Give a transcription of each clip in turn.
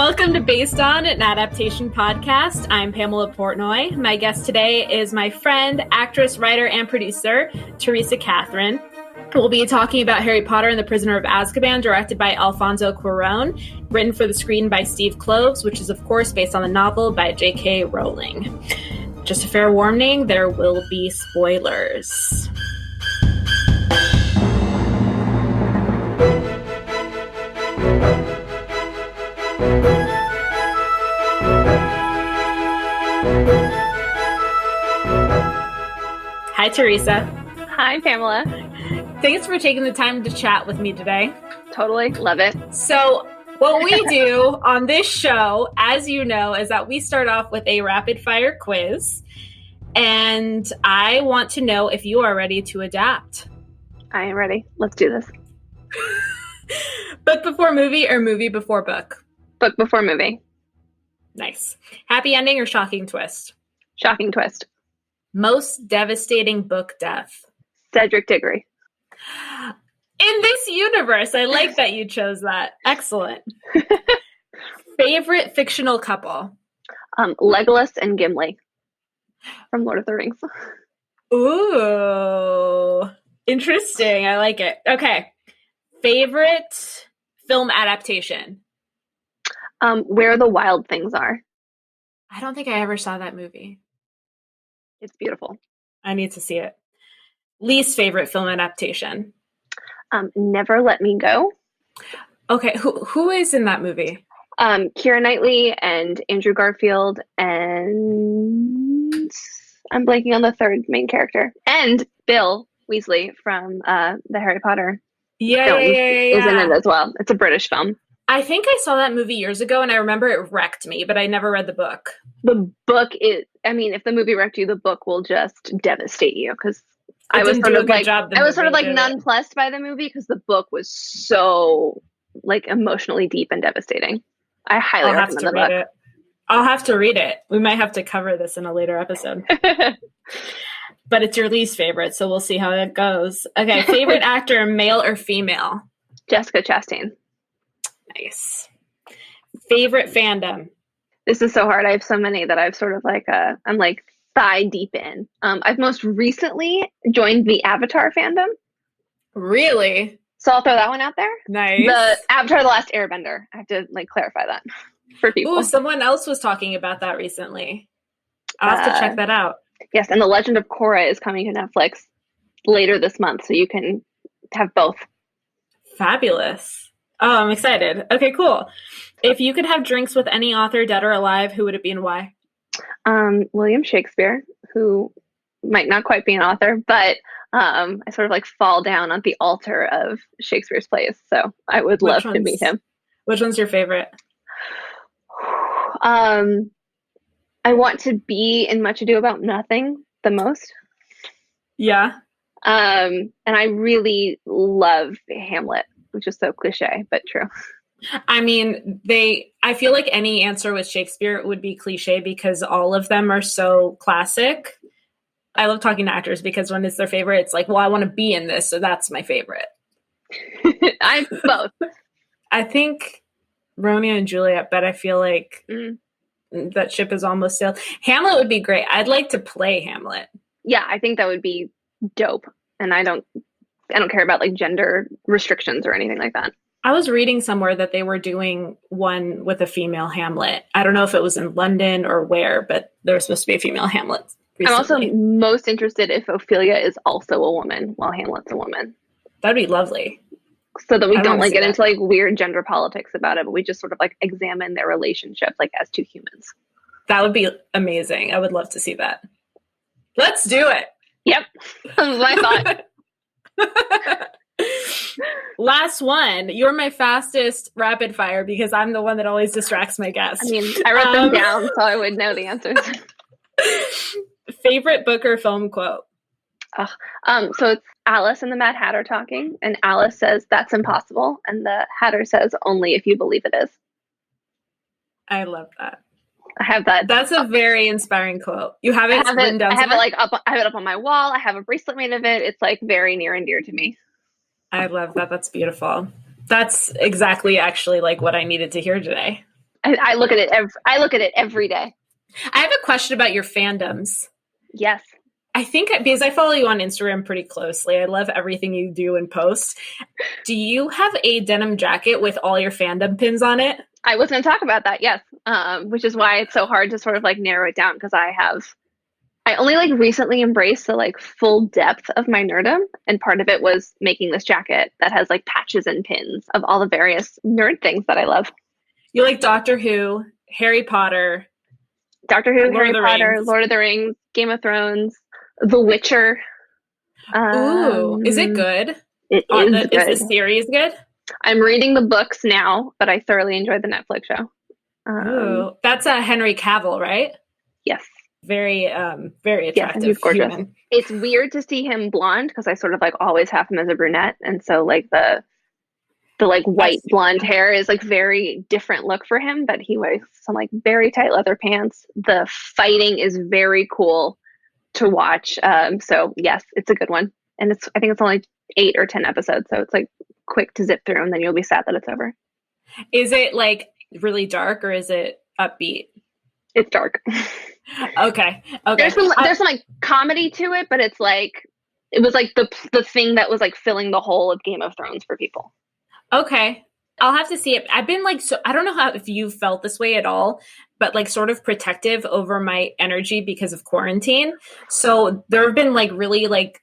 Welcome to Based On, an Adaptation podcast. I'm Pamela Portnoy. My guest today is my friend, actress, writer, and producer, Teresa Catherine. We'll be talking about Harry Potter and the Prisoner of Azkaban, directed by Alfonso Cuaron, written for the screen by Steve Kloves, which is, of course, based on the novel by J.K. Rowling. Just a fair warning, there will be spoilers. Hi, Teresa. Hi, Pamela. Thanks for taking the time to chat with me today. Totally. Love it. So what we do on this show, as you know, is that we start off with a rapid fire quiz. And I want to know if you are ready to adapt. I am ready. Let's do this. Book before movie or movie before book? Book before movie. Nice. Happy ending or shocking twist? Shocking twist. Most devastating book death? Cedric Diggory. In this universe, I like that you chose that. Excellent. Favorite fictional couple? Legolas and Gimli from Lord of the Rings. Ooh, interesting. I like it. Okay. Favorite film adaptation? Where the Wild Things Are. I don't think I ever saw that movie. It's beautiful. I need to see it. Least favorite film adaptation? Never Let Me Go. Okay, who is in that movie? Keira Knightley and Andrew Garfield, and I'm blanking on the third main character. And Bill Weasley from the Harry Potter Yeah. is in it as well. It's a British film. I think I saw that movie years ago, and I remember it wrecked me, but I never read the book. The book is, I mean, if the movie wrecked you, the book will just devastate you, because I was sort of like nonplussed by the movie because the book was so like emotionally deep and devastating. I highly recommend the book. I'll have to read it. We might have to cover this in a later episode. But it's your least favorite, so we'll see how it goes. Okay, favorite actor, male or female? Jessica Chastain. Nice. Favorite fandom? This is so hard. I have so many that I've sort of like, I'm like thigh deep in. I've most recently joined the Avatar fandom. Really? So I'll throw that one out there. Nice. The Avatar: The Last Airbender. I have to like clarify that for people. Oh, someone else was talking about that recently. I'll have to check that out. Yes, and The Legend of Korra is coming to Netflix later this month, so you can have both. Fabulous. Oh, I'm excited. Okay, cool. If you could have drinks with any author, dead or alive, who would it be and why? William Shakespeare, who might not quite be an author, but I sort of like fall down on the altar of Shakespeare's plays. So I would love to meet him. Which one's your favorite? I want to be in Much Ado About Nothing the most. Yeah. And I really love Hamlet, which is so cliche, but true. I mean, I feel like any answer with Shakespeare would be cliche because all of them are so classic. I love talking to actors because when it's their favorite, it's like, well, I want to be in this, so that's my favorite. I'm both. I think Romeo and Juliet, but I feel like that ship is almost sailed. Hamlet would be great. I'd like to play Hamlet. Yeah, I think that would be dope. And I don't care about like gender restrictions or anything like that. I was reading somewhere that they were doing one with a female Hamlet. I don't know if it was in London or where, but there was supposed to be a female Hamlet recently. I'm also most interested if Ophelia is also a woman while Hamlet's a woman. That'd be lovely. So that we don't like get into like weird gender politics about it, but we just sort of like examine their relationship like as two humans. That would be amazing. I would love to see that. Let's do it. Yep. That was my thought. Last one. You're my fastest rapid fire because I'm the one that always distracts my guests. I mean, I wrote them down so I would know the answers. Favorite book or film quote? So it's Alice and the Mad Hatter talking, and Alice says, "That's impossible," and the Hatter says, "Only if you believe it is." I love that. I have that. That's a very inspiring quote. You have it written down? I have it like up. I have it up on my wall. I have a bracelet made of it. It's like very near and dear to me. I love that. That's beautiful. That's exactly actually like what I needed to hear today. I look at it. I look at it every day. I have a question about your fandoms. Yes. I think because I follow you on Instagram pretty closely. I love everything you do and post. Do you have a denim jacket with all your fandom pins on it? I was going to talk about that, yes. Which is why it's so hard to sort of like narrow it down, because I only like recently embraced the like full depth of my nerdom, and part of it was making this jacket that has like patches and pins of all the various nerd things that I love. You like Doctor Who, Harry Potter, Harry Potter, Lord of the Rings, Game of Thrones, The Witcher. Ooh, is it good? It is good. Is the series good? I'm reading the books now, but I thoroughly enjoyed the Netflix show. Ooh, that's Henry Cavill, right? Yes. Very attractive. Yes, he's gorgeous. Human. It's weird to see him blonde, because I sort of like always have him as a brunette, and so like the like white blonde hair is like very different look for him, but he wears some like very tight leather pants. The fighting is very cool to watch. So yes, it's a good one. And I think it's only 8 or 10 episodes. So it's like quick to zip through, and then you'll be sad that it's over. Is it like really dark, or is it upbeat? It's dark. Okay. There's some like comedy to it, but it's like, it was like the thing that was like filling the hole of Game of Thrones for people. Okay. I'll have to see it. I've been like, so I don't know if you felt this way at all, but like sort of protective over my energy because of quarantine. So there have been like really like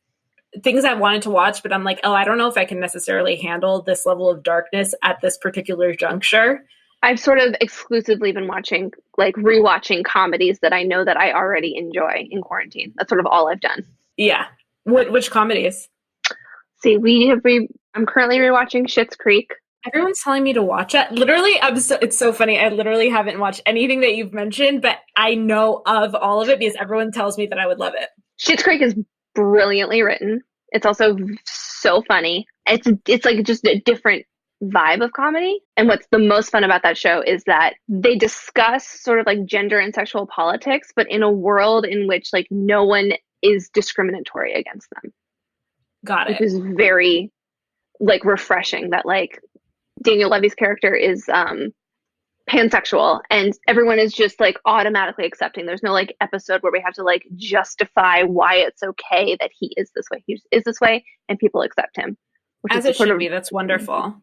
things I wanted to watch, but I'm like, oh, I don't know if I can necessarily handle this level of darkness at this particular juncture. I've sort of exclusively been rewatching comedies that I know that I already enjoy in quarantine. That's sort of all I've done. Yeah. Which comedies? See, I'm currently rewatching Schitt's Creek. Everyone's telling me to watch it. Literally, it's so funny. I literally haven't watched anything that you've mentioned, but I know of all of it because everyone tells me that I would love it. Schitt's Creek is brilliantly written. It's also so funny. It's like just a different vibe of comedy. And what's the most fun about that show is that they discuss sort of like gender and sexual politics, but in a world in which like no one is discriminatory against them. Got it. Which is very like refreshing, that like Daniel Levy's character is pansexual, and everyone is just like automatically accepting. There's no like episode where we have to like justify why it's okay that he is this way. He just is this way, and people accept him. As it should be. That's wonderful.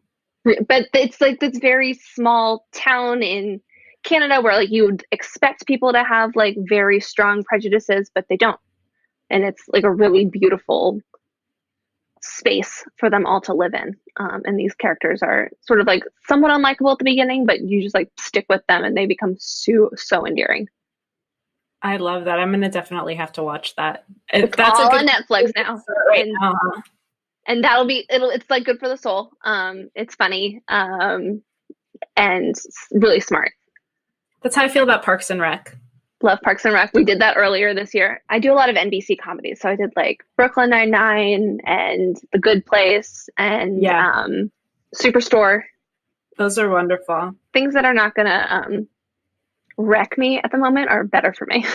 But it's like this very small town in Canada where like you would expect people to have like very strong prejudices, but they don't. And it's like a really beautiful space for them all to live in. And these characters are sort of like somewhat unlikable at the beginning, but you just like stick with them and they become so endearing. I love that. I'm going to definitely have to watch that. That's all on Netflix now. Right now. And it's like good for the soul. It's funny. And really smart. That's how I feel about Parks and Rec. Love Parks and Rec. We did that earlier this year. I do a lot of NBC comedies. So I did like Brooklyn Nine-Nine and The Good Place and Superstore. Those are wonderful. Things that are not going to wreck me at the moment are better for me.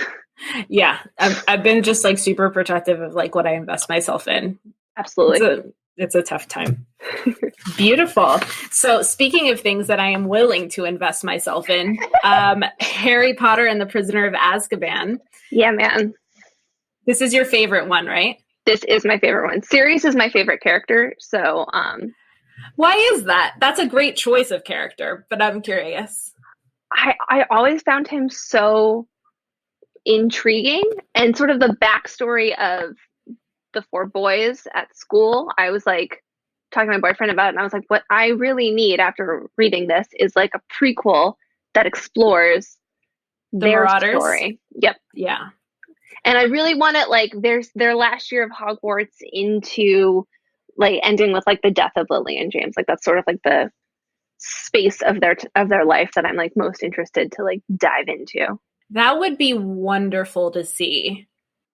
Yeah. I've been just like super protective of like what I invest myself in. Absolutely. It's a tough time. Beautiful. So speaking of things that I am willing to invest myself in, Harry Potter and the Prisoner of Azkaban. Yeah, man. This is your favorite one, right? This is my favorite one. Sirius is my favorite character. So why is that? That's a great choice of character, but I'm curious. I always found him so intriguing, and sort of the backstory of the 4 boys at school. I was like talking to my boyfriend about it, and I was like, what I really need after reading this is like a prequel that explores their Marauders story. Yep. Yeah. And I really want it like their last year of Hogwarts into like ending with like the death of Lily and James. Like that's sort of like the space of their life that I'm like most interested to like dive into. That would be wonderful to see.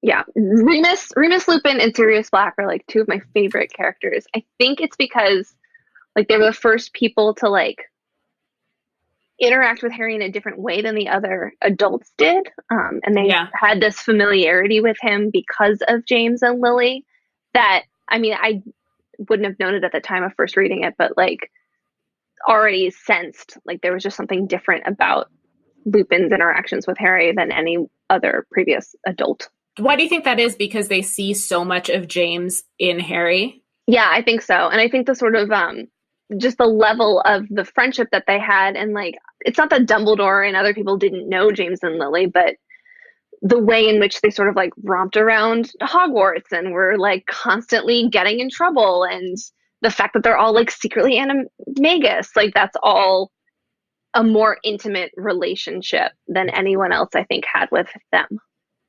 Yeah, Remus Lupin and Sirius Black are like 2 of my favorite characters. I think it's because like they were the first people to like interact with Harry in a different way than the other adults did. And they had this familiarity with him because of James and Lily that, I mean, I wouldn't have known it at the time of first reading it, but like already sensed like there was just something different about Lupin's interactions with Harry than any other previous adult. Why do you think that is? Because they see so much of James in Harry? Yeah, I think so. And I think the sort of just the level of the friendship that they had, and like it's not that Dumbledore and other people didn't know James and Lily, but the way in which they sort of like romped around Hogwarts and were like constantly getting in trouble, and the fact that they're all like secretly animagus, like that's all a more intimate relationship than anyone else I think had with them.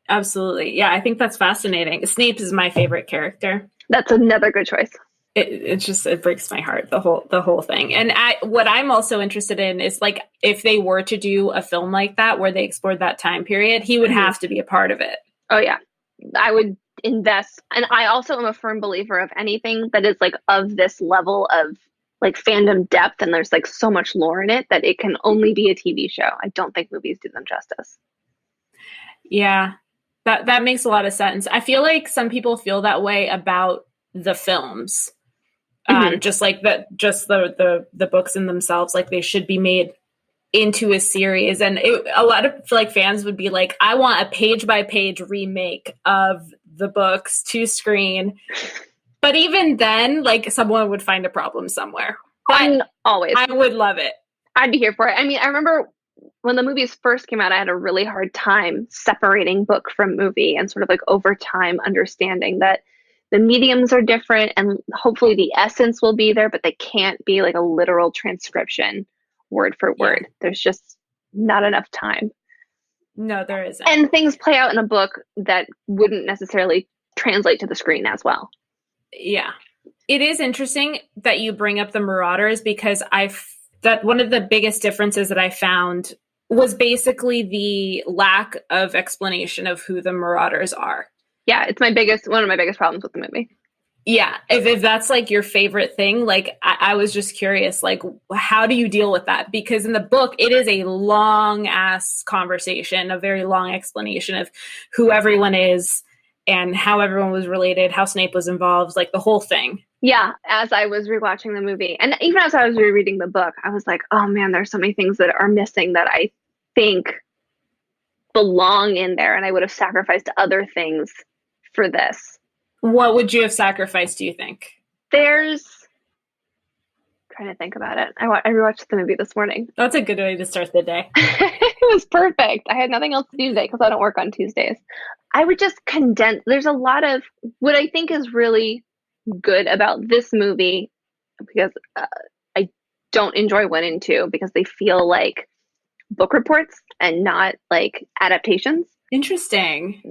Absolutely. Yeah, I think that's fascinating. Snape is my favorite character. That's another good choice. It breaks my heart, the whole thing. And what I'm also interested in is like if they were to do a film like that where they explored that time period, he would have to be a part of it. Oh yeah, I would invest. And I also am a firm believer of anything that is like of this level of like fandom depth, and there's like so much lore in it that it can only be a TV show. I don't think movies do them justice. Yeah, that makes a lot of sense. I feel like some people feel that way about the films. Just like the books in themselves, like they should be made into a series. And a lot of like fans would be like, I want a page by page remake of the books to screen. But even then, like someone would find a problem somewhere. Always. I would love it. I'd be here for it. I mean, I remember when the movies first came out, I had a really hard time separating book from movie, and sort of like over time understanding that the mediums are different and hopefully the essence will be there, but they can't be like a literal transcription word for word. Yeah. There's just not enough time. No, there isn't. And things play out in a book that wouldn't necessarily translate to the screen as well. Yeah. It is interesting that you bring up the Marauders, because that one of the biggest differences that I found was basically the lack of explanation of who the Marauders are. Yeah, it's one of my biggest problems with the movie. Yeah, if that's like your favorite thing, like I was just curious, like how do you deal with that? Because in the book, it is a long ass conversation, a very long explanation of who everyone is and how everyone was related, how Snape was involved, like the whole thing. Yeah, as I was rewatching the movie, and even as I was rereading the book, I was like, oh man, there's so many things that are missing that I think belong in there, and I would have sacrificed other things for this. What would you have sacrificed, do you think? I'm trying to think about it. I rewatched the movie this morning. That's a good way to start the day. It was perfect. I had nothing else to do today because I don't work on Tuesdays. I would just condense. There's a lot of what I think is really good about this movie, because I don't enjoy 1 and 2 because they feel like book reports and not like adaptations. Interesting.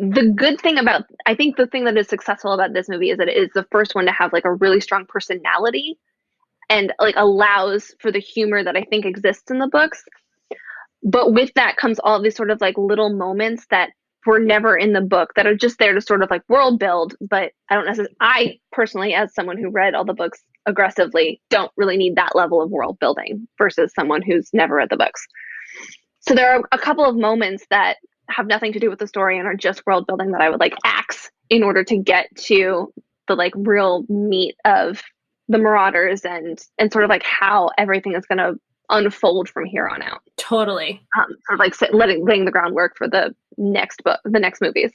I think the thing that is successful about this movie is that it is the first one to have like a really strong personality and like allows for the humor that I think exists in the books. But with that comes all these sort of like little moments that were never in the book that are just there to sort of like world build. But I personally, as someone who read all the books aggressively, don't really need that level of world building versus someone who's never read the books. So there are a couple of moments that have nothing to do with the story and are just world building that I would like axe in order to get to the like real meat of the Marauders and sort of like how everything is going to unfold from here on out. Totally. Sort of like laying the groundwork for the next movies.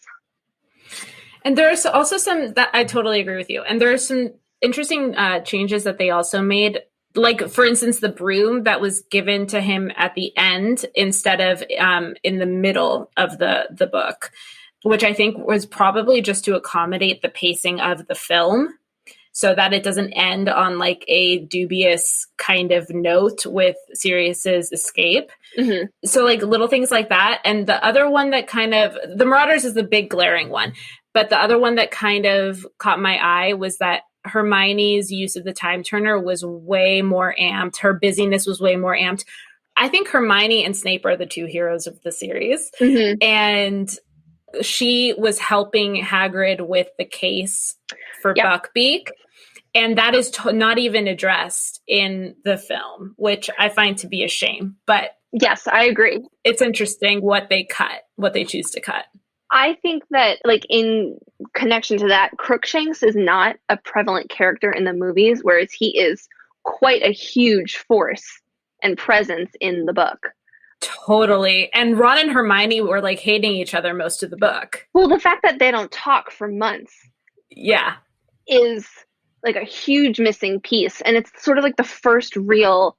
And there's also some that I totally agree with you. And there are some interesting changes that they also made. Like, for instance, the broom that was given to him at the end instead of in the middle of the book, which I think was probably just to accommodate the pacing of the film so that it doesn't end on like a dubious kind of note with Sirius's escape. Mm-hmm. So like little things like that. And the other one that the Marauders is the big glaring one, but the other one that kind of caught my eye was that Hermione's use of the time turner was way more amped. Her busyness was way more amped. I think Hermione and Snape are the two heroes of the series. Mm-hmm. And she was helping Hagrid with the case for Buckbeak. And that is not even addressed in the film, which I find to be a shame. But yes, I agree. It's interesting what they choose to cut. I think that, like, in connection to that, Crookshanks is not a prevalent character in the movies, whereas he is quite a huge force and presence in the book. Totally. And Ron and Hermione were like hating each other most of the book. Well, the fact that they don't talk for months. Yeah. Is like a huge missing piece. And it's sort of like the first real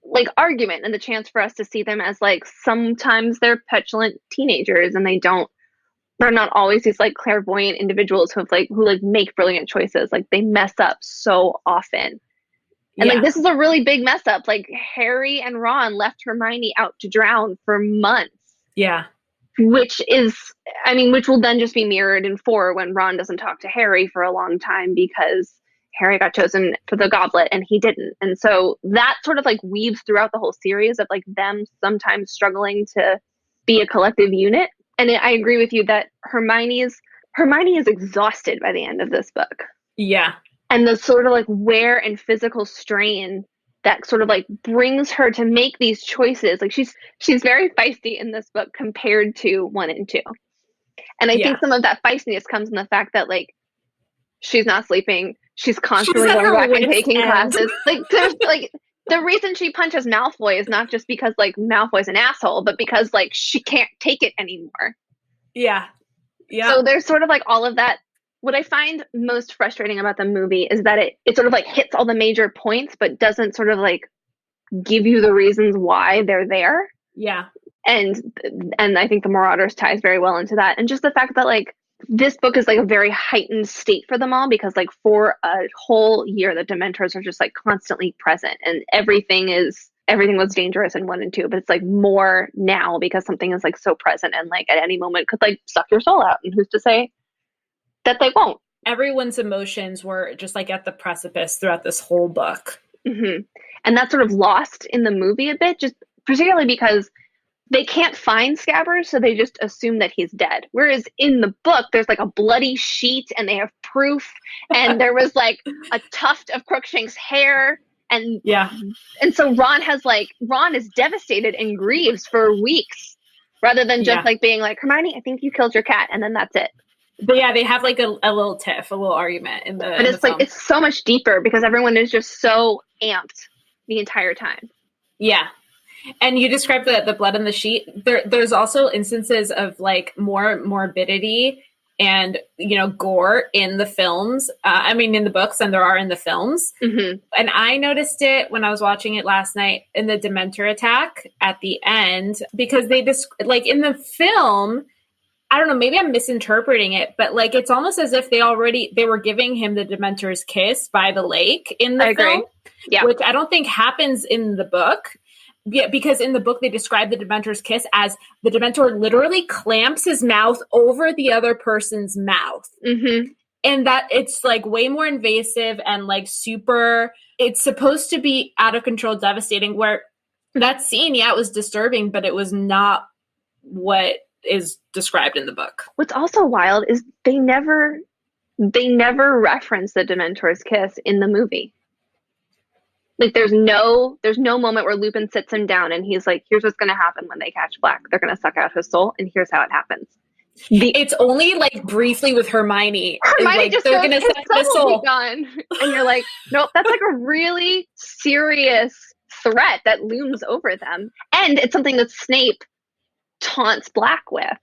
like argument and the chance for us to see them as like sometimes they're petulant teenagers and they're not always these like clairvoyant individuals who make brilliant choices. Like they mess up so often. And like this is a really big mess up. Like Harry and Ron left Hermione out to drown for months. Yeah. Which will then just be mirrored in 4 when Ron doesn't talk to Harry for a long time because Harry got chosen for the goblet and he didn't. And so that sort of like weaves throughout the whole series of like them sometimes struggling to be a collective unit. And I agree with you that Hermione is exhausted by the end of this book. Yeah. And the sort of like wear and physical strain that sort of like brings her to make these choices. Like she's very feisty in this book compared to 1 and 2. And I think some of that feistiness comes in the fact that like she's not sleeping. She's constantly going back and taking classes. Like there's like the reason she punches Malfoy is not just because like Malfoy's an asshole, but because like she can't take it anymore. Yeah. Yeah. So there's sort of like all of that. What I find most frustrating about the movie is that it sort of like hits all the major points, but doesn't sort of like give you the reasons why they're there. Yeah. And I think the Marauders ties very well into that. And just the fact that like this book is like a very heightened state for them all because like for a whole year, the Dementors are just like constantly present and everything was dangerous in 1 and 2, but it's like more now because something is like so present and like at any moment could like suck your soul out. And who's to say that they won't? Everyone's emotions were just like at the precipice throughout this whole book. Mm-hmm. And that's sort of lost in the movie a bit, just particularly because they can't find Scabbers, so they just assume that he's dead. Whereas in the book, there's like a bloody sheet and they have proof. And there was like a tuft of Crookshank's hair. And so Ron is devastated and grieves for weeks rather than just like being like, Hermione, I think you killed your cat. And then that's it. But yeah, they have like a little tiff, a little argument in the. But it's like it's so much deeper because everyone is just so amped the entire time. Yeah, and you described the blood in the sheet. There's also instances of like more morbidity and gore in the films. In the books than there are in the films. Mm-hmm. And I noticed it when I was watching it last night in the Dementor attack at the end because they like in the film. I don't know, maybe I'm misinterpreting it, but like it's almost as if they were giving him the Dementor's kiss by the lake in the film, which I don't think happens in the book. Yeah, because in the book they describe the Dementor's kiss as the Dementor literally clamps his mouth over the other person's mouth. Mm-hmm. And that it's like way more invasive and like super, it's supposed to be out of control, devastating, where that scene, it was disturbing, but it was not what is described in the book. What's also wild is they never reference the Dementor's kiss in the movie. Like there's no moment where Lupin sits him down and he's like, here's what's going to happen when they catch Black. They're going to suck out his soul and here's how it happens. It's only like briefly with Hermione. Hermione like, just they're goes, going to suck his soul. Gone. And you're like, nope, that's like a really serious threat that looms over them. And it's something that Snape taunts Black with.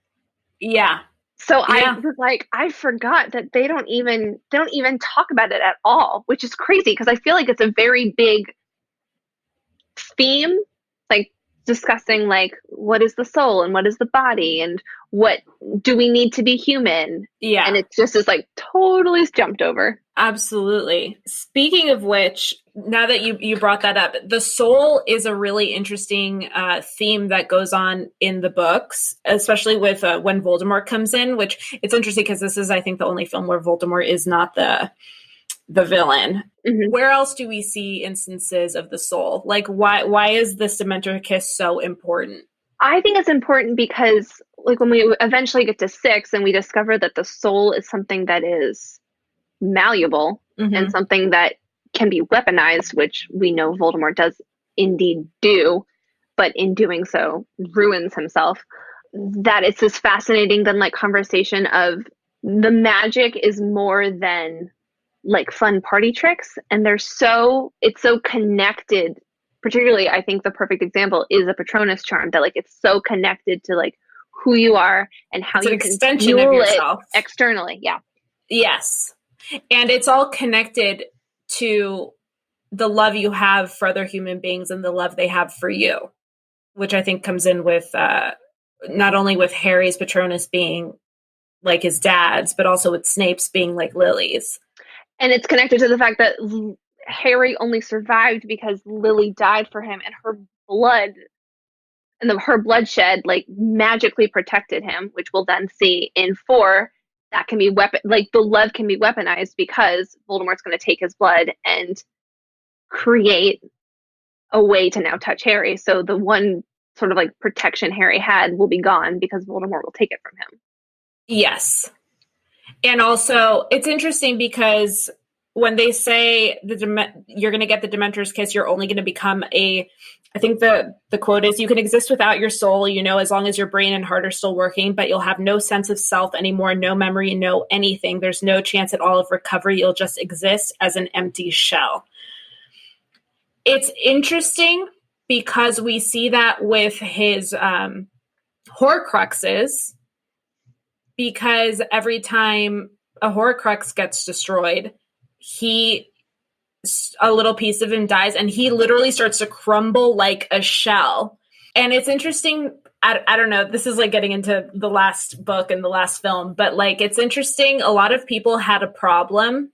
Yeah. So I was like, I forgot that they don't even talk about it at all, which is crazy because I feel like it's a very big theme, like discussing like what is the soul and what is the body and what do we need to be human? Yeah. And it just is like totally jumped over. Absolutely. Speaking of which, now that you brought that up, the soul is a really interesting theme that goes on in the books, especially with when Voldemort comes in, which it's interesting because this is, I think, the only film where Voldemort is not the villain. Mm-hmm. Where else do we see instances of the soul? Like, why is this Dementor kiss so important? I think it's important because, like, when we eventually get to 6 and we discover that the soul is something that is malleable and something that can be weaponized, which we know Voldemort does indeed do, but in doing so ruins himself, that it's this fascinating then like conversation of the magic is more than like fun party tricks, and it's so connected. Particularly, I think the perfect example is a Patronus charm that like it's so connected to like who you are and how it's an you can extension of yourself externally. Yeah. Yes. And it's all connected to the love you have for other human beings and the love they have for you, which I think comes in with not only with Harry's Patronus being like his dad's, but also with Snape's being like Lily's. And it's connected to the fact that Harry only survived because Lily died for him, and her blood and her bloodshed like magically protected him, which we'll then see in 4. That can be like the love can be weaponized because Voldemort's going to take his blood and create a way to now touch Harry. So the one sort of like protection Harry had will be gone because Voldemort will take it from him. Yes. And also, it's interesting because when they say you're going to get the Dementor's kiss, you're only going to become I think the quote is, you can exist without your soul, as long as your brain and heart are still working, but you'll have no sense of self anymore, no memory, no anything. There's no chance at all of recovery. You'll just exist as an empty shell. It's interesting because we see that with his Horcruxes, because every time a Horcrux gets destroyed, a little piece of him dies and he literally starts to crumble like a shell. And it's interesting. I don't know. This is like getting into the last book and the last film, but like, it's interesting. A lot of people had a problem.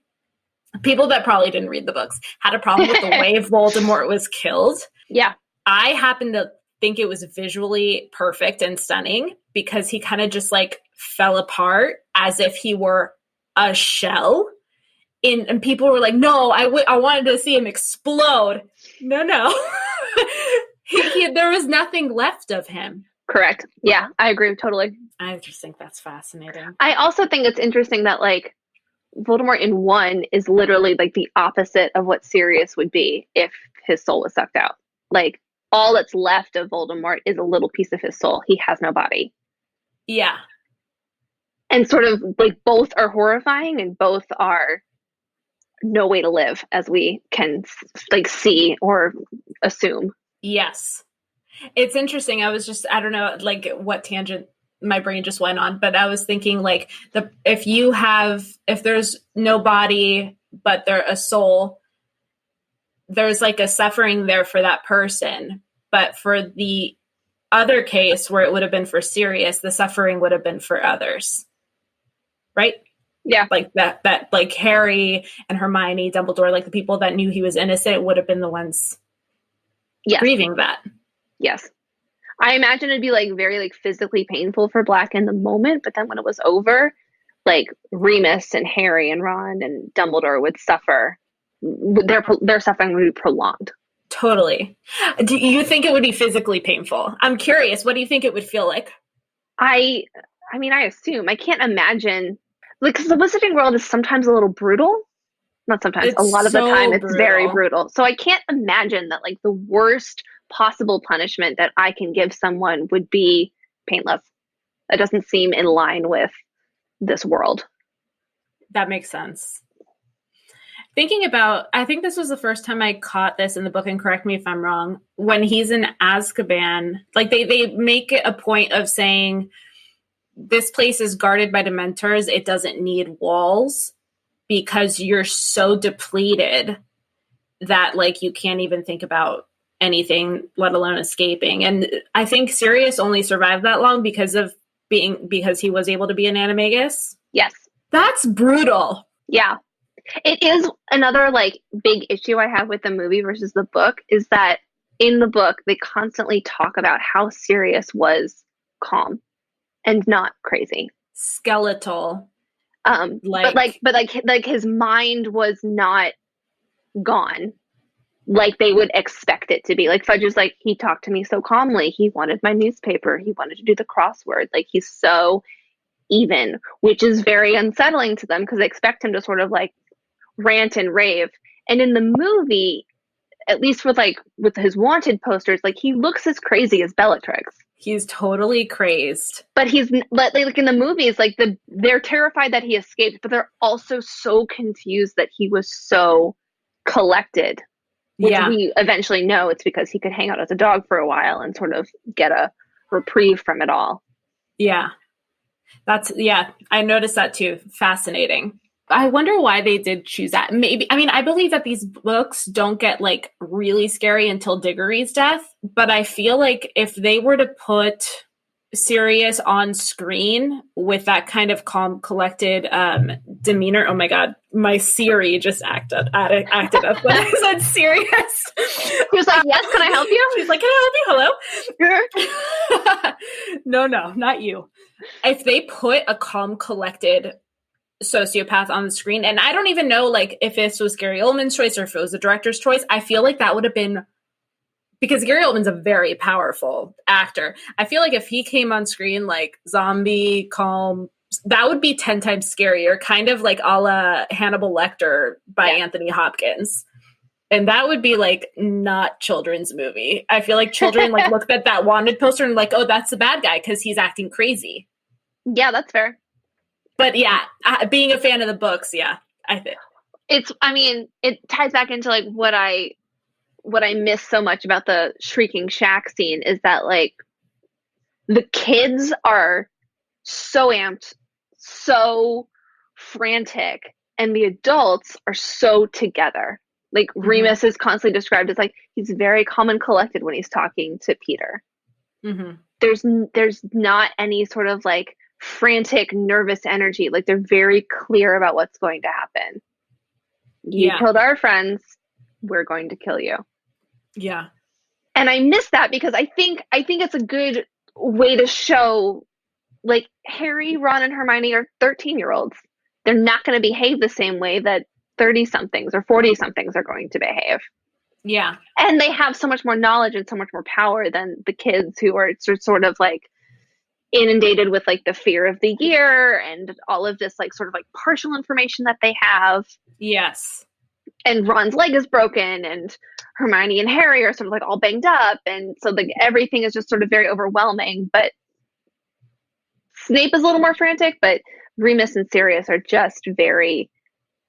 People that probably didn't read the books had a problem with the way Voldemort was killed. Yeah. I happen to think it was visually perfect and stunning because he kind of just like fell apart as if he were a shell. And people were like, no, I wanted to see him explode. No. There was nothing left of him. Correct. Yeah, I agree totally. I just think that's fascinating. I also think it's interesting that like Voldemort in 1 is literally like the opposite of what Sirius would be if his soul was sucked out. Like all that's left of Voldemort is a little piece of his soul. He has no body. Yeah. And sort of like both are horrifying and both are no way to live, as we can like see or assume. Yes. It's interesting. I don't know like what tangent my brain just went on, but I was thinking like if there's no body but there's a soul, there's like a suffering there for that person. But for the other case where it would have been for Sirius, the suffering would have been for others. Right? Yeah. Like that like Harry and Hermione, Dumbledore, like the people that knew he was innocent would have been the ones grieving that. Yes. I imagine it'd be like very like physically painful for Black in the moment, but then when it was over, like Remus and Harry and Ron and Dumbledore would suffer. Their suffering would be prolonged. Totally. Do you think it would be physically painful? I'm curious. What do you think it would feel like? I mean, I assume. I can't imagine. Like, because the Wizarding World is sometimes a little brutal. Not sometimes. A lot of the time, it's very brutal. So I can't imagine that, like, the worst possible punishment that I can give someone would be painless. That doesn't seem in line with this world. That makes sense. Thinking about, I think this was the first time I caught this in the book, and correct me if I'm wrong, when he's in Azkaban, like, they make a point of saying, this place is guarded by Dementors. It doesn't need walls because you're so depleted that like you can't even think about anything, let alone escaping. And I think Sirius only survived that long because he was able to be an animagus. Yes. That's brutal. Yeah. It is another like big issue I have with the movie versus the book is that in the book they constantly talk about how Sirius was calm and not crazy. Skeletal. But his mind was not gone like they would expect it to be. Like Fudge is like, he talked to me so calmly. He wanted my newspaper. He wanted to do the crossword. Like he's so even, which is very unsettling to them because they expect him to sort of like rant and rave. And in the movie, at least with his wanted posters, like he looks as crazy as Bellatrix. He's totally crazed. But like in the movies, like they're terrified that he escaped, but they're also so confused that he was so collected. Which we eventually know it's because he could hang out as a dog for a while and sort of get a reprieve from it all. Yeah. I noticed that too. Fascinating. I wonder why they did choose that. Maybe, I mean, I believe that these books don't get like really scary until Diggory's death, but I feel like if they were to put Sirius on screen with that kind of calm, collected demeanor. Oh my God, my Siri just acted up when I said Sirius. She was like, yes, can I help you? She's like, can I help you? Hello? No, not you. If they put a calm, collected sociopath on the screen, and I don't even know like if this was Gary Oldman's choice or if it was the director's choice, I feel like that would have been, because Gary Oldman's a very powerful actor. I feel like if he came on screen like zombie, calm, that would be 10 times scarier, kind of like a la Hannibal Lecter by Anthony Hopkins. And that would be like not children's movie. I feel like children like looked at that wanted poster and like, oh, that's the bad guy because he's acting crazy. Yeah, that's fair. But yeah, being a fan of the books, I think it ties back into like what I miss so much about the Shrieking Shack scene is that like the kids are so amped, so frantic, and the adults are so together. Like Remus is constantly described as like he's very calm and collected when he's talking to Peter. Mm-hmm. There's not any sort of like frantic, nervous energy. Like they're very clear about what's going to happen. You killed our friends, we're going to kill you. Yeah. And I miss that because I think it's a good way to show like Harry, Ron, and Hermione are 13-year-olds. They're not going to behave the same way that 30-somethings or 40-somethings are going to behave. Yeah. And they have so much more knowledge and so much more power than the kids who are sort of like inundated with like the fear of the year and all of this like sort of like partial information that they have. Yes. And Ron's leg is broken and Hermione and Harry are sort of like all banged up. And so like everything is just sort of very overwhelming. But Snape is a little more frantic, but Remus and Sirius are just very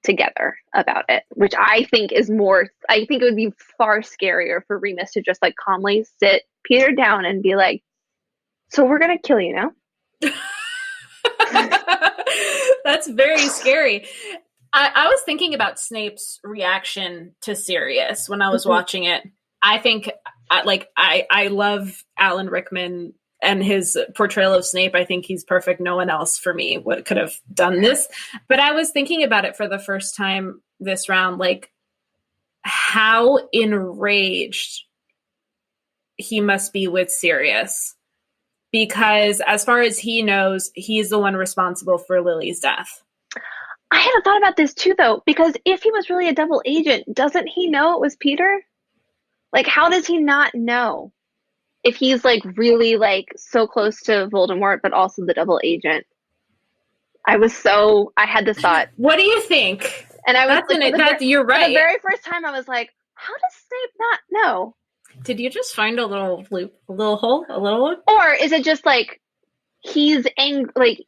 together about it, which I think is more, I think it would be far scarier for Remus to just like calmly sit Peter down and be like, so we're going to kill you now. That's very scary. I was thinking about Snape's reaction to Sirius when I was watching it. I think I love Alan Rickman and his portrayal of Snape. I think he's perfect. No one else for me could have done this. But I was thinking about it for the first time this round, like how enraged he must be with Sirius. Because as far as he knows, he's the one responsible for Lily's death. I hadn't thought about this too, though, because if he was really a double agent, doesn't he know it was Peter? Like, how does he not know? If he's like really like so close to Voldemort, but also the double agent. I had this thought. What do you think? And I was you're right. For the very first time, I was like, how does Snape not know? Did you just find a little loop, a little hole, a little one? Or is it just like he's angry,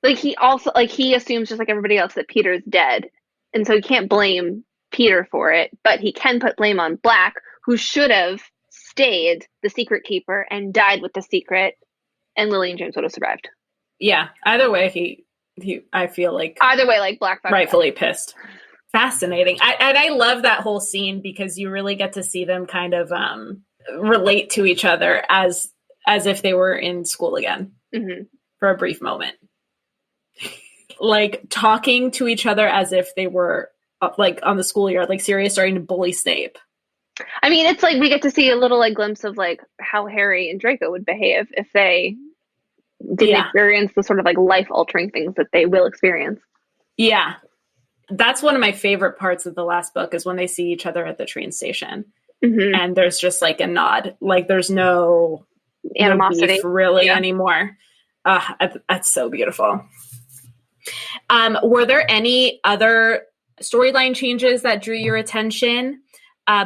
like he also like he assumes just like everybody else that Peter's dead, and so he can't blame Peter for it, but he can put blame on Black, who should have stayed the secret keeper and died with the secret, and Lily and James would have survived. Yeah, either way, he I feel like either way, like Black rightfully pissed. Fascinating. I love that whole scene because you really get to see them kind of relate to each other as if they were in school again for a brief moment. Like talking to each other as if they were like on the schoolyard, like Sirius starting to bully Snape. I mean, it's like we get to see a little like glimpse of like how Harry and Draco would behave if they didn't experience the sort of like life-altering things that they will experience. Yeah. That's one of my favorite parts of the last book is when they see each other at the train station. And there's just like a nod. Like there's no animosity beef really anymore. That's so beautiful. Were there any other storyline changes that drew your attention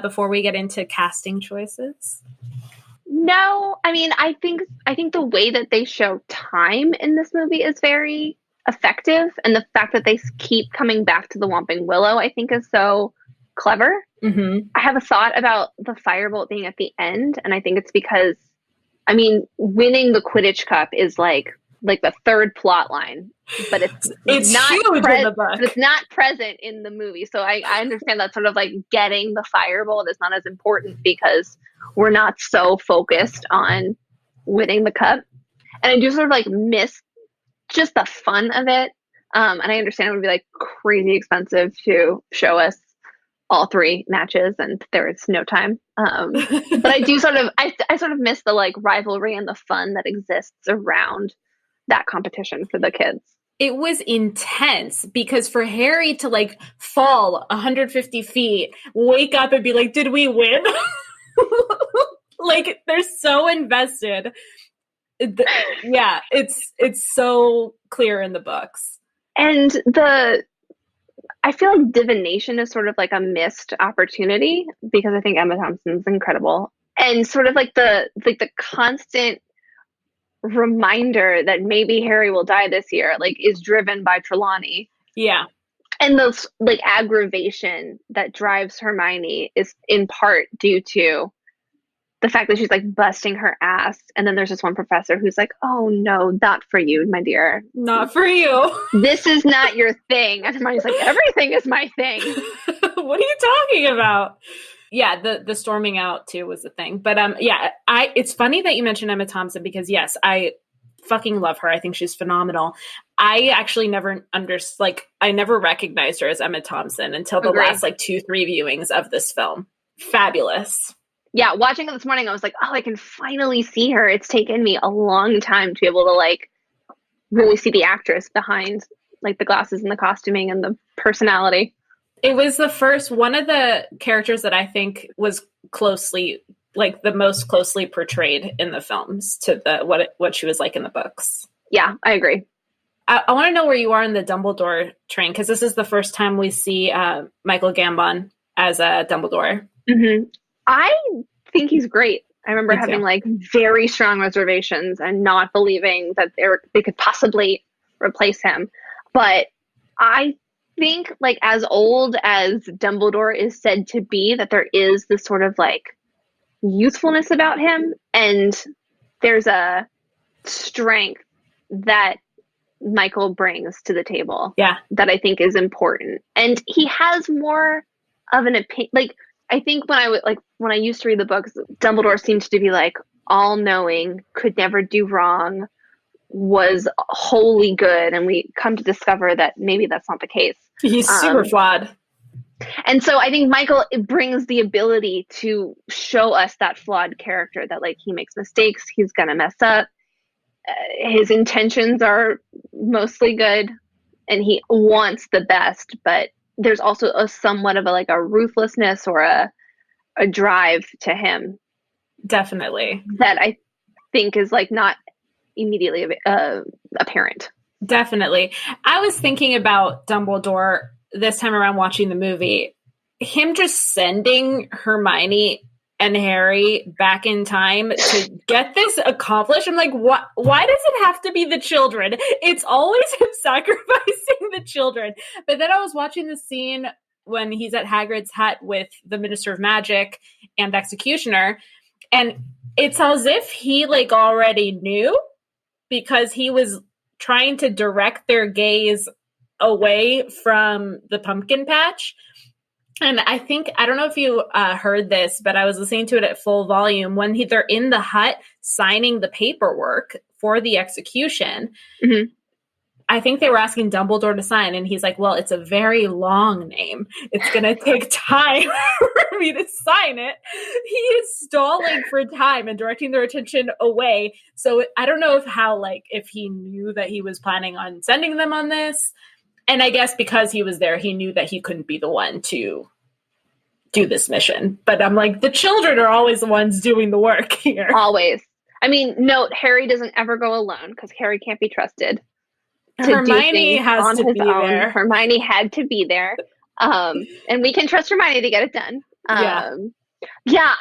before we get into casting choices? No, I mean, I think the way that they show time in this movie is very effective, and the fact that they keep coming back to the Whomping Willow, I think, is so clever. Mm-hmm. I have a thought about the firebolt being at the end, and I think it's because, I mean, winning the Quidditch Cup is like the third plot line, but it's not huge in the book. It's not present in the movie. So I understand that sort of like getting the firebolt is not as important because we're not so focused on winning the cup. And I do sort of like miss just the fun of it. And I understand it would be like crazy expensive to show us all three matches, and there is no time. But I do sort of, I sort of miss the like rivalry and the fun that exists around that competition for the kids. It was intense because for Harry to like fall 150 feet, wake up and be like, did we win? Like, they're so invested. Yeah, it's so clear in the books. And I feel like divination is sort of like a missed opportunity because I think Emma Thompson's incredible. And sort of like the constant reminder that maybe Harry will die this year, like, is driven by Trelawney. Yeah. And the like aggravation that drives Hermione is in part due to the fact that she's like busting her ass, and then there's this one professor who's like, oh no, not for you, my dear. Not for you. This is not your thing. And Hermione's like, everything is my thing. What are you talking about? Yeah, the storming out too was the thing. But yeah, it's funny that you mentioned Emma Thompson because yes, I fucking love her. I think she's phenomenal. I actually never I never recognized her as Emma Thompson until the last like 2-3 viewings of this film. Fabulous. Yeah, watching it this morning, I was like, oh, I can finally see her. It's taken me a long time to be able to like really see the actress behind like the glasses and the costuming and the personality. It was one of the characters that I think was closely, like the most closely portrayed in the films to what she was like in the books. Yeah, I agree. I want to know where you are in the Dumbledore train, because this is the first time we see Michael Gambon as a Dumbledore. Mm-hmm. I think he's great. I remember having like very strong reservations and not believing that they could possibly replace him. But I think like as old as Dumbledore is said to be, that there is this sort of like youthfulness about him, and there's a strength that Michael brings to the table. Yeah. That I think is important. And he has more of an opinion. Like, I think when I used to read the books, Dumbledore seems to be like all knowing, could never do wrong, was wholly good, and we come to discover that maybe that's not the case. He's super flawed. And so I think Michael brings the ability to show us that flawed character, that like he makes mistakes, he's gonna mess up, his intentions are mostly good, and he wants the best, but there's also a somewhat of a ruthlessness or a drive to him. Definitely. That I think is like not immediately apparent. Definitely. I was thinking about Dumbledore this time around watching the movie. Him just sending Hermione and Harry back in time to get this accomplished. I'm like, what? Why does it have to be the children? It's always him sacrificing the children. But then I was watching the scene when he's at Hagrid's hut with the Minister of Magic and Executioner, and it's as if he like already knew, because he was trying to direct their gaze away from the pumpkin patch. And I don't know if you heard this, but I was listening to it at full volume when they're in the hut signing the paperwork for the execution. Mm-hmm. I think they were asking Dumbledore to sign, and he's like, well, it's a very long name. It's going to take time for me to sign it. He is stalling for time and directing their attention away. So I don't know if he knew that he was planning on sending them on this. And I guess because he was there, he knew that he couldn't be the one to do this mission. But I'm like, the children are always the ones doing the work here. Always. I mean, note, Harry doesn't ever go alone because Harry can't be trusted. Hermione has to be there. Hermione had to be there. And we can trust Hermione to get it done. Yeah. Yeah,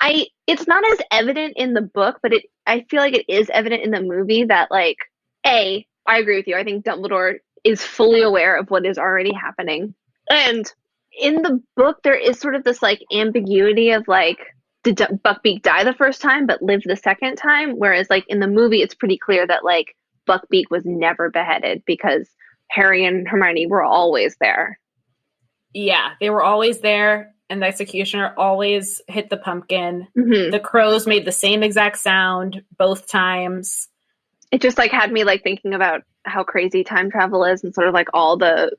it's not as evident in the book, but I feel like it is evident in the movie that like I agree with you. I think Dumbledore is fully aware of what is already happening. And in the book there is sort of this like ambiguity of like did Buckbeak die the first time but live the second time, whereas like in the movie it's pretty clear that like Buckbeak was never beheaded because Harry and Hermione were always there. Yeah, they were always there. And the executioner always hit the pumpkin. Mm-hmm. The crows made the same exact sound both times. It just like had me like thinking about how crazy time travel is and sort of like all the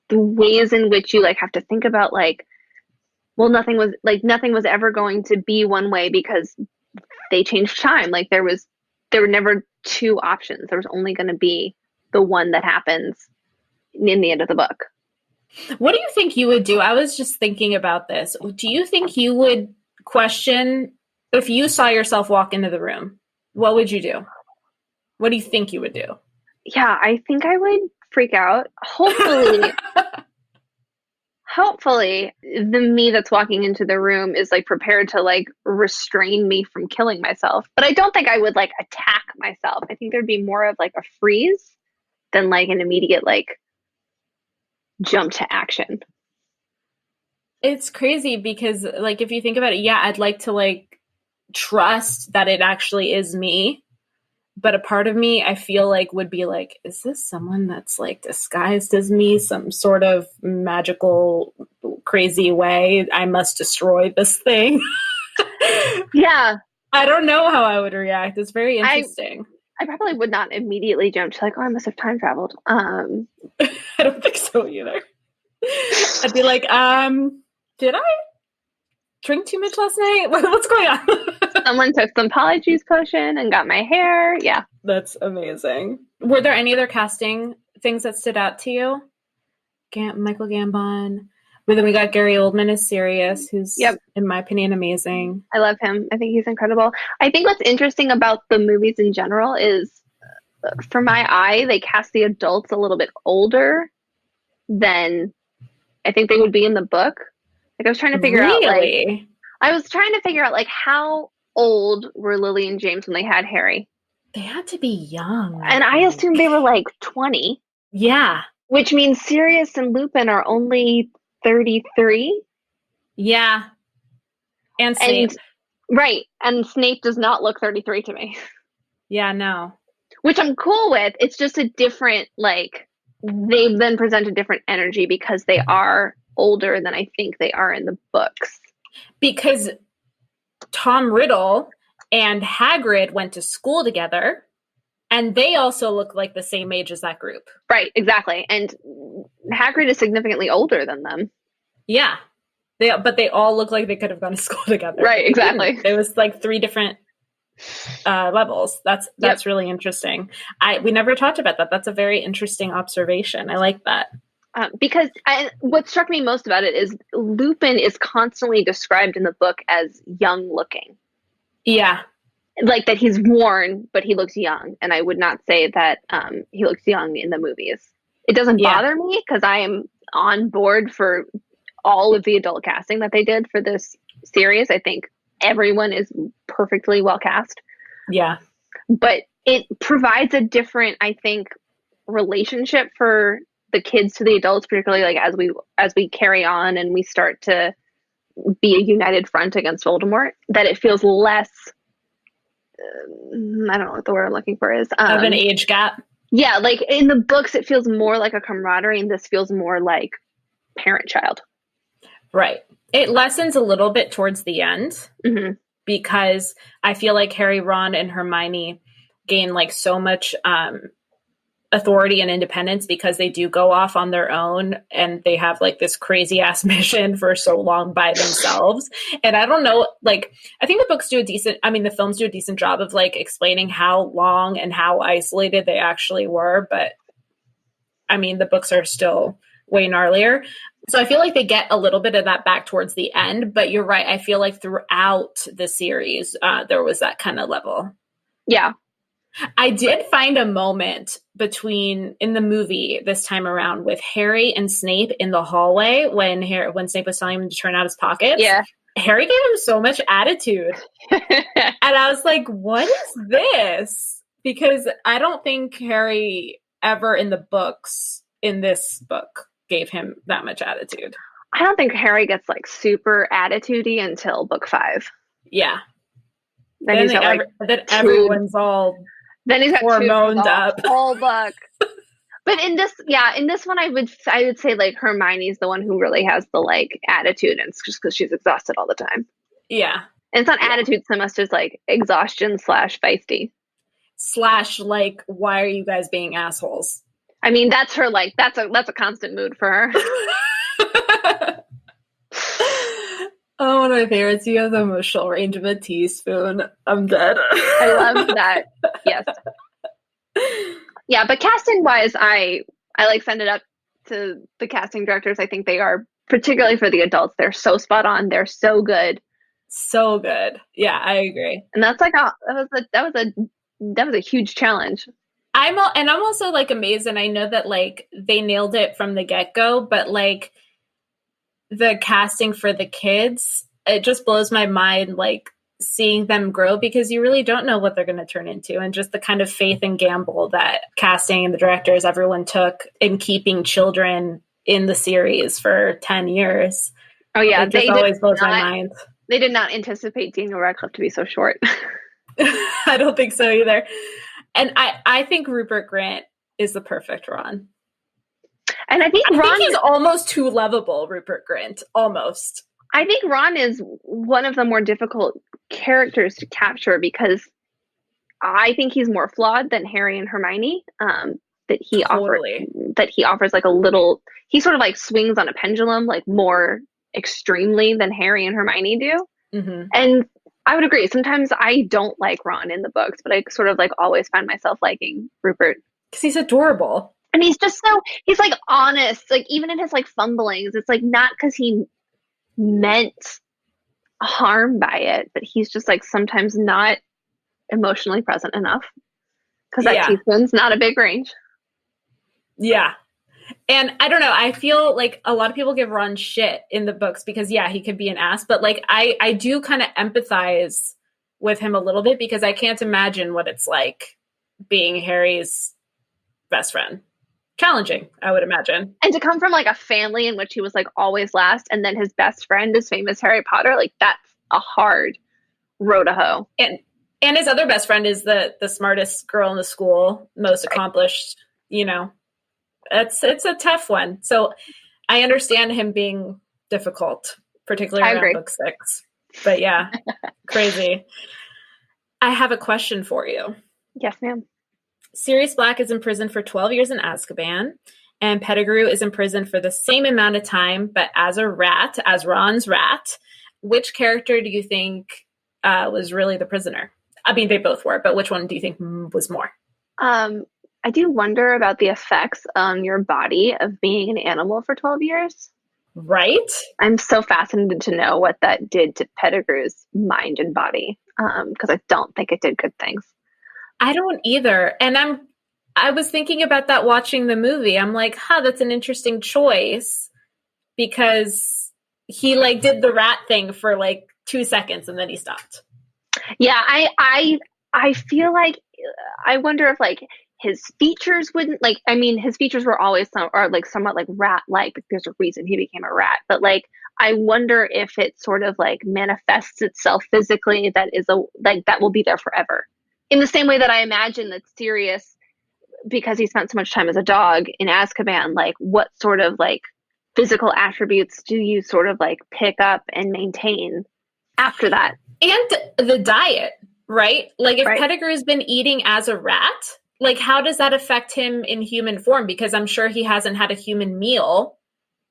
ways in which you like have to think about like, well, nothing was ever going to be one way because they changed time. Like there were never two options. There was only going to be the one that happens in the end of the book. What do you think you would do? I was just thinking about this. Do you think you would question if you saw yourself walk into the room? What would you do? What do you think you would do? Yeah, I think I would freak out. Hopefully, the me that's walking into the room is like prepared to like restrain me from killing myself. But I don't think I would like attack myself. I think there'd be more of like a freeze than like an immediate like jump to action. It's crazy because like if you think about it, yeah, I'd like to like trust that it actually is me. But a part of me, I feel like would be like, is this someone that's like disguised as me, some sort of magical, crazy way? I must destroy this thing. Yeah. I don't know how I would react. It's very interesting. I probably would not immediately jump to like, oh, I must have time traveled. I don't think so either. I'd be like, did I drink too much last night? What's going on? Someone took some Polyjuice potion and got my hair. Yeah. That's amazing. Were there any other casting things that stood out to you? Michael Gambon. But then we got Gary Oldman as Sirius, who's, in my opinion, amazing. I love him. I think he's incredible. I think what's interesting about the movies in general is, for my eye, they cast the adults a little bit older than I think they would be in the book. Like I was trying to figure out, like how old were Lily and James when they had Harry? They had to be young. And I assumed they were like 20. Yeah. Which means Sirius and Lupin are only 33. Yeah. And Snape. Right. And Snape does not look 33 to me. Yeah, no. Which I'm cool with. It's just a different, like, they then present a different energy because they are older than I think they are in the books. Because Tom Riddle and Hagrid went to school together, and they also look like the same age as that group. Right, exactly. And Hagrid is significantly older than them. Yeah. But they all look like they could have gone to school together. Right, exactly. There was like 3 different levels. That's really interesting. We never talked about that. That's a very interesting observation. I like that. Because what struck me most about it is Lupin is constantly described in the book as young looking. Yeah. Like that he's worn, but he looks young. And I would not say that he looks young in the movies. It doesn't bother me because I am on board for all of the adult casting that they did for this series. I think everyone is perfectly well cast. Yeah. But it provides a different, I think, relationship for the kids to the adults, particularly like as we carry on and we start to be a united front against Voldemort, that it feels less I don't know what the word I'm looking for is. Of an age gap. Yeah, like in the books it feels more like a camaraderie and this feels more like parent-child. Right. It lessens a little bit towards the end because I feel like Harry, Ron, and Hermione gain like so much authority and independence because they do go off on their own and they have like this crazy ass mission for so long by themselves. And I don't know, like, I think the films do a decent job of like explaining how long and how isolated they actually were. But I mean, the books are still way gnarlier. So I feel like they get a little bit of that back towards the end, but you're right. I feel like throughout the series, there was that kind of level. Yeah. I did find a moment in the movie this time around with Harry and Snape in the hallway when Snape was telling him to turn out his pockets. Yeah. Harry gave him so much attitude. And I was like, what is this? Because I don't think Harry ever in this book, gave him that much attitude. I don't think Harry gets like super attitude-y until book 5. Yeah. Then everyone's all then he's got hormoned up. Whole book. But in this one, I would say like Hermione's the one who really has the like attitude, and it's just because she's exhausted all the time. Yeah, and it's not attitude so much as like exhaustion / feisty / like, why are you guys being assholes? I mean, that's her like that's a constant mood for her. Oh, one of my favorites. You have the emotional range of a teaspoon. I'm dead. I love that. Yes. Yeah, but casting wise, I like send it up to the casting directors. I think they are, particularly for the adults, they're so spot on. They're so good. So good. Yeah, I agree. And that's like that was a huge challenge. I'm also like amazed, and I know that like they nailed it from the get-go, but like the casting for the kids, it just blows my mind, like seeing them grow, because you really don't know what they're going to turn into, and just the kind of faith and gamble that casting and the directors, everyone took in keeping children in the series for 10 years. Oh yeah, it just always blows my mind. They did not anticipate Daniel Radcliffe to be so short. I don't think so either. And I think Rupert Grint is the perfect Ron. And I think he's almost too lovable, Rupert Grint. Almost. I think Ron is one of the more difficult characters to capture, because I think he's more flawed than Harry and Hermione. That he offers like a little, he sort of like swings on a pendulum like more extremely than Harry and Hermione do. Mm-hmm. And I would agree. Sometimes I don't like Ron in the books, but I sort of like always find myself liking Rupert. Because he's adorable. And he's just he's like honest, like even in his like fumblings, it's like not because he meant harm by it, but he's just like sometimes not emotionally present enough, because that teaspoon's not a big range. Yeah. And I don't know, I feel like a lot of people give Ron shit in the books because he could be an ass, but like I do kind of empathize with him a little bit, because I can't imagine what it's like being Harry's best friend. Challenging, I would imagine. And to come from like a family in which he was like always last, and then his best friend is famous Harry Potter, like that's a hard row to hoe. And his other best friend is the smartest girl in the school, most accomplished, it's a tough one. So I understand him being difficult, particularly around book 6. But yeah, crazy. I have a question for you. Yes, ma'am. Sirius Black is in prison for 12 years in Azkaban, and Pettigrew is in prison for the same amount of time, but as a rat, as Ron's rat. Which character do you think was really the prisoner? I mean, they both were, but which one do you think was more? I do wonder about the effects on your body of being an animal for 12 years. Right? I'm so fascinated to know what that did to Pettigrew's mind and body, because I don't think it did good things. I don't either. And I was thinking about that watching the movie. I'm like, that's an interesting choice, because he like did the rat thing for like 2 seconds and then he stopped. Yeah, I feel like I wonder if like his features wouldn't like, I mean, his features were always somewhat like rat-like. There's a reason he became a rat, but like I wonder if it sort of like manifests itself physically that will be there forever. In the same way that I imagine that Sirius, because he spent so much time as a dog in Azkaban, like what sort of like physical attributes do you sort of like pick up and maintain after that? And the diet, right? Like if Pettigrew's been eating as a rat, like how does that affect him in human form? Because I'm sure he hasn't had a human meal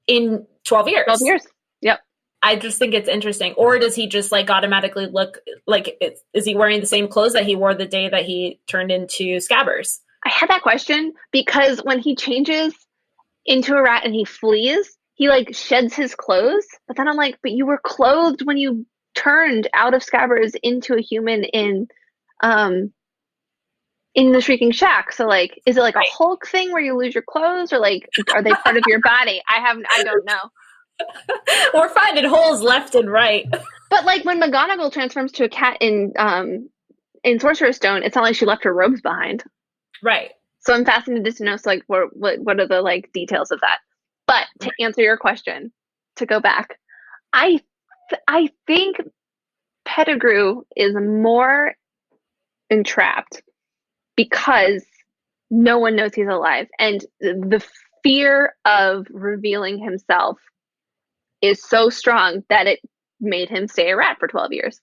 in 12 years. 12 years. Yep. I just think it's interesting. Or does he just like automatically look like, is he wearing the same clothes that he wore the day that he turned into Scabbers? I had that question because when he changes into a rat and he flees, he like sheds his clothes. But then I'm like, but you were clothed when you turned out of Scabbers into a human in the Shrieking Shack. So like, is it like a Hulk thing where you lose your clothes, or like, are they part of your body? I don't know. We're finding holes left and right. But like when McGonagall transforms to a cat in Sorcerer's Stone, it's not like she left her robes behind. Right. So I'm fascinated to know, so like, what are the like details of that? But to answer your question, to go back, I think Pettigrew is more entrapped because no one knows he's alive, and the fear of revealing himself is so strong that it made him stay a rat for 12 years.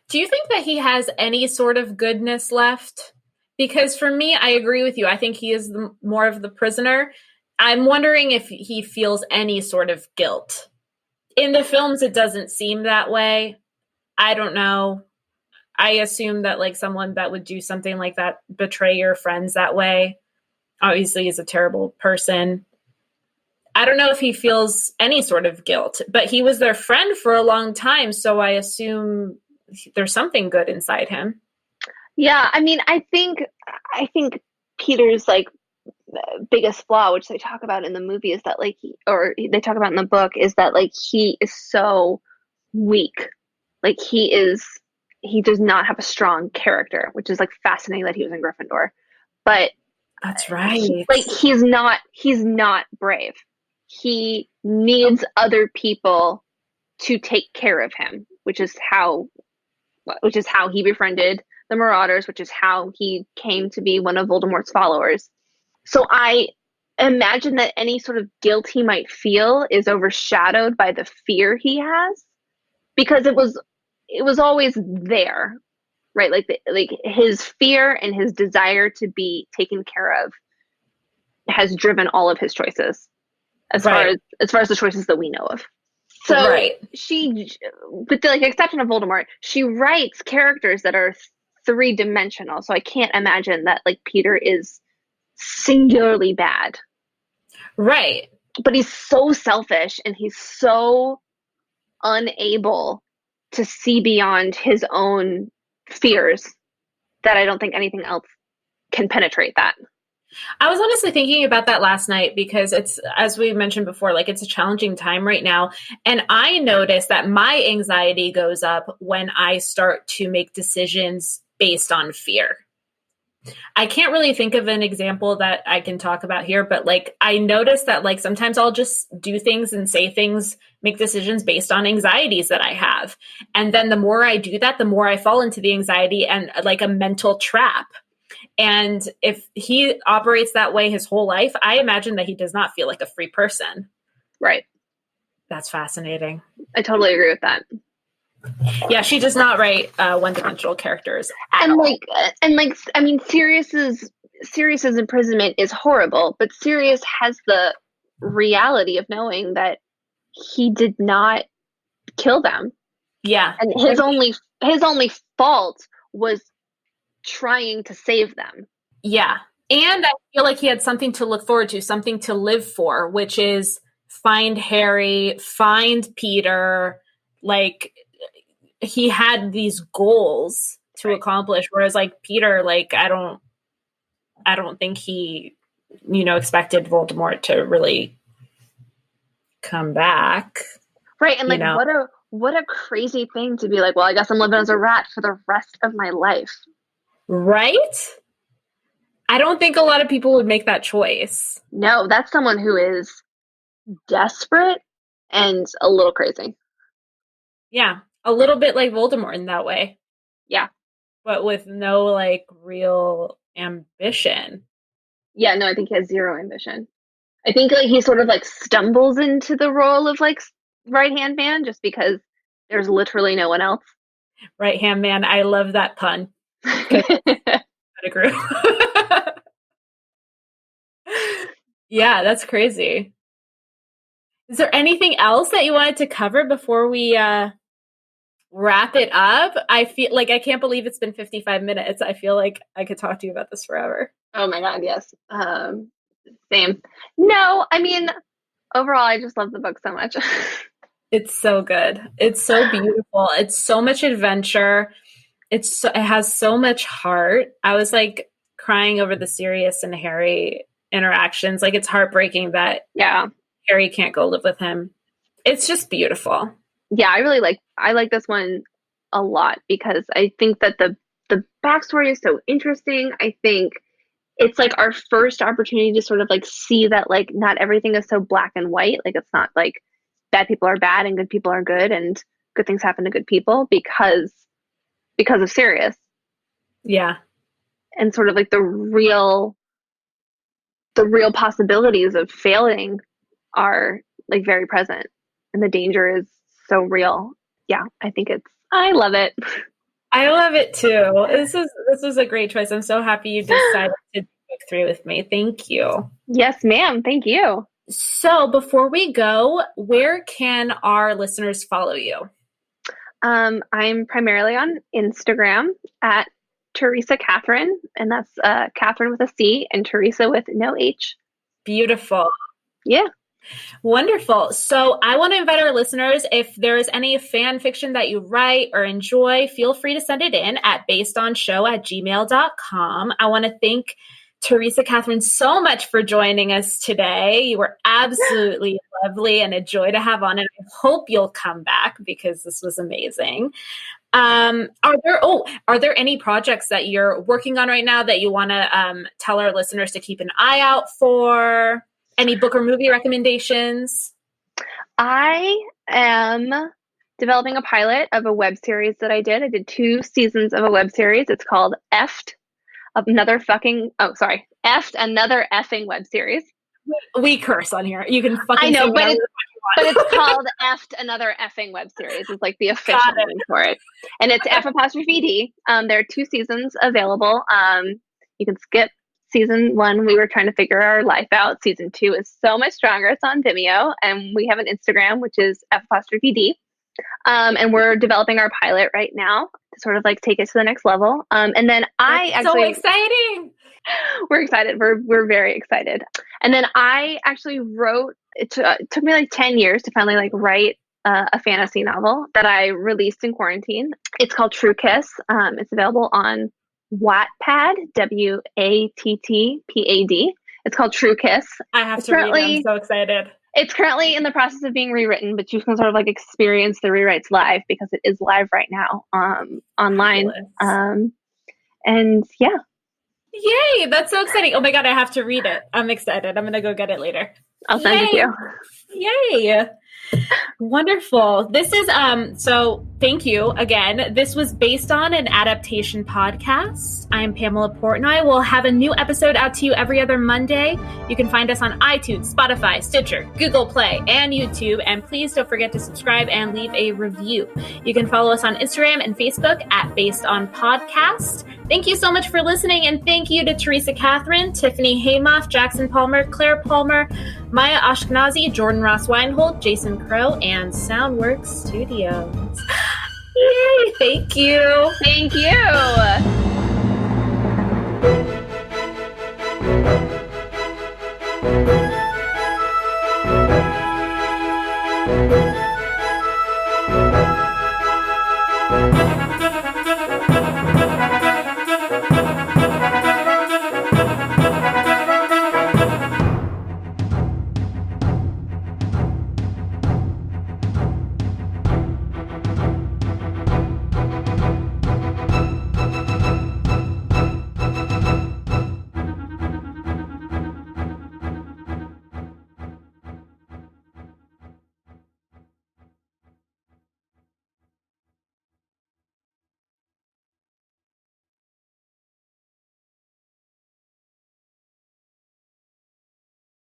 Do you think that he has any sort of goodness left? Because for me, I agree with you. I think he is more of the prisoner. I'm wondering if he feels any sort of guilt. In the films, it doesn't seem that way. I don't know. I assume that like someone that would do something like that, betray your friends that way, obviously is a terrible person. I don't know if he feels any sort of guilt, but he was their friend for a long time. So I assume there's something good inside him. Yeah, I mean, I think Peter's like biggest flaw, which they talk about in the movie, is that like they talk about in the book, is that like he is so weak. Like he does not have a strong character, which is like fascinating that he was in Gryffindor. But that's right. He's not brave. He needs other people to take care of him, which is how he befriended the Marauders, which is how he came to be one of Voldemort's followers. So I imagine that any sort of guilt he might feel is overshadowed by the fear he has, because it was always there, right? Like his fear and his desire to be taken care of has driven all of his choices, as far as the choices that we know of. So she, with the like exception of Voldemort, she writes characters that are three-dimensional. So I can't imagine that like Peter is singularly bad. Right. But he's so selfish and he's so unable to see beyond his own fears that I don't think anything else can penetrate that. I was honestly thinking about that last night because it's, as we mentioned before, like it's a challenging time right now. And I noticed that my anxiety goes up when I start to make decisions based on fear. I can't really think of an example that I can talk about here, but like I noticed that like sometimes I'll just do things and say things, make decisions based on anxieties that I have. And then the more I do that, the more I fall into the anxiety and like a mental trap. And if he operates that way his whole life, I imagine that he does not feel like a free person. Right. That's fascinating. I totally agree with that. Yeah, she does not write one-dimensional characters at all. I mean, Sirius's imprisonment is horrible, but Sirius has the reality of knowing that he did not kill them. Yeah. And his only fault was trying to save them. Yeah. And I feel like he had something to look forward to, something to live for, which is find Harry, find Peter. Like he had these goals to accomplish, whereas like Peter, like I don't think he, expected Voldemort to really come back. Right. And like what a crazy thing to be like, well, I guess I'm living as a rat for the rest of my life. Right? I don't think a lot of people would make that choice. No, that's someone who is desperate and a little crazy. Yeah, a little bit like Voldemort in that way. Yeah. But with no like real ambition. Yeah, no, I think he has zero ambition. I think like he sort of like stumbles into the role of like right-hand man just because there's literally no one else. Right-hand man, I love that pun. Yeah, that's crazy. Is there anything else that you wanted to cover before we wrap it up? I feel like I can't believe it's been 55 minutes. I feel like I could talk to you about this forever. Oh my God, yes. Same. No, I mean, overall, I just love the book so much. It's so good. It's so beautiful. It's so much adventure. It has so much heart. I was like crying over the Sirius and Harry interactions. Like it's heartbreaking that Harry can't go live with him. It's just beautiful. Yeah, I like this one a lot because I think that the backstory is so interesting. I think it's like our first opportunity to sort of like see that like not everything is so black and white. Like it's not like bad people are bad and good people are good and good things happen to good people because of Sirius. Yeah. And sort of like the real possibilities of failing are like very present and the danger is so real. Yeah, I love it. I love it too. This was a great choice. I'm so happy you decided to do book 3 with me. Thank you. Yes, ma'am. Thank you. So before we go, where can our listeners follow you? I'm primarily on Instagram at Teresa Catherine, and that's Catherine with a C and Teresa with no H. Beautiful. Yeah. Wonderful. So I want to invite our listeners, if there's any fan fiction that you write or enjoy, feel free to send it in at basedonshow@gmail.com. I want to thank Teresa Catherine so much for joining us today. You were absolutely lovely and a joy to have on, and I hope you'll come back because this was amazing. Are there any projects that you're working on right now that you want to tell our listeners to keep an eye out for? Any book or movie recommendations? I am developing a pilot of a web series that I did. I did 2 seasons of a web series. It's called Effed, another effing web series. We curse on here. You can fucking. I know, but it's called Effed, another effing web series. It's like the official name for it, and it's F''D. There are 2 seasons available. You can skip season 1. We were trying to figure our life out. Season 2 is so much stronger. It's on Vimeo, and we have an Instagram, which is F''D. And we're developing our pilot right now to sort of like take it to the next level. And then so exciting. We're excited. We're very excited. And then I actually wrote. It took me like 10 years to finally like write a fantasy novel that I released in quarantine. It's called True Kiss. It's available on Wattpad, WATTPAD. It's called True Kiss. I have to read it. I'm so excited. It's currently in the process of being rewritten, but you can sort of like experience the rewrites live because it is live right now online. And yeah. Yay, that's so exciting. Oh my God, I have to read it. I'm excited. I'm going to go get it later. I'll send it to you. Yay. Wonderful. This is, so thank you again. This was Based on an Adaptation podcast. I'm Pamela Portnoy. We'll have a new episode out to you every other Monday. You can find us on iTunes, Spotify, Stitcher, Google Play, and YouTube. And please don't forget to subscribe and leave a review. You can follow us on Instagram and Facebook at Based on Podcast. Thank you so much for listening. And thank you to Teresa Catherine, Tiffany Haymoff, Jackson Palmer, Claire Palmer, Maya Ashkenazi, Jordan Ross Weinhold, Jason Crow, and Soundworks Studios. Yay! Thank you. Thank you.